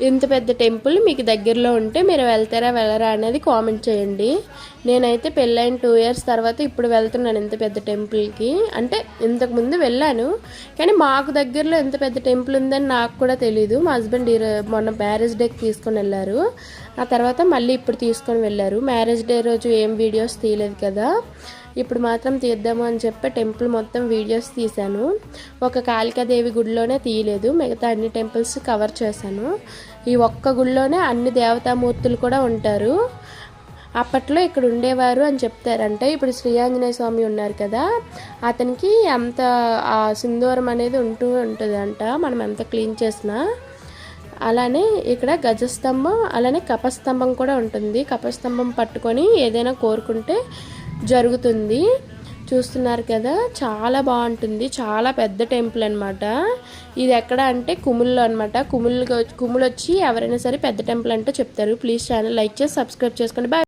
ఇంత పెద్ద టెంపుల్ మీకు దగ్గరలో ఉంటే మీరు వెళ్తారా వెళ్ళరా అనేది కామెంట్ చేయండి. నేనైతే పెళ్ళైన 2 ఇయర్స్ తర్వాత ఇప్పుడు వెళ్తున్నాను ఇంత పెద్ద టెంపుల్కి. అంటే ఇంతకుముందు వెళ్ళాను, కానీ మాకు దగ్గరలో ఇంత పెద్ద టెంపుల్ ఉందని నాకు కూడా తెలీదు. మా హస్బెండ్ మొన్న మ్యారేజ్ డేకి తీసుకొని వెళ్ళారు, ఆ తర్వాత మళ్ళీ ఇప్పుడు తీసుకొని వెళ్ళారు. మ్యారేజ్ డే రోజు ఏం వీడియోస్ తీయలేదు కదా, ఇప్పుడు మాత్రం తీద్దాము అని చెప్పి టెంపుల్ మొత్తం వీడియోస్ తీశాను. ఒక కాళికాదేవి గుడిలోనే తీయలేదు, మిగతా అన్ని టెంపుల్స్ కవర్ చేశాను. ఈ ఒక్క గుడిలోనే అన్ని దేవతామూర్తులు కూడా ఉంటారు. అప్పట్లో ఇక్కడ ఉండేవారు అని చెప్తారంటే. ఇప్పుడు శ్రీ ఆంజనేయ స్వామి ఉన్నారు కదా, అతనికి అంత సింధూరం అనేది ఉంటుందంట మనం ఎంత క్లీన్ చేసినా. అలానే ఇక్కడ గజస్తంభం, అలానే కపస్తంభం కూడా ఉంటుంది. కపస్తంభం పట్టుకొని ఏదైనా కోరుకుంటే జరుగుతుంది. చూస్తున్నారు కదా, చాలా బాగుంటుంది. చాలా పెద్ద టెంపుల్ అనమాట. ఇది ఎక్కడ అంటే కుముల్లో అనమాట. కుములు వచ్చి ఎవరైనా సరే పెద్ద టెంపుల్ అంటే చెప్తారు. ప్లీజ్ ఛానల్ లైక్ చేసి సబ్స్క్రైబ్ చేసుకోండి. బాయ్.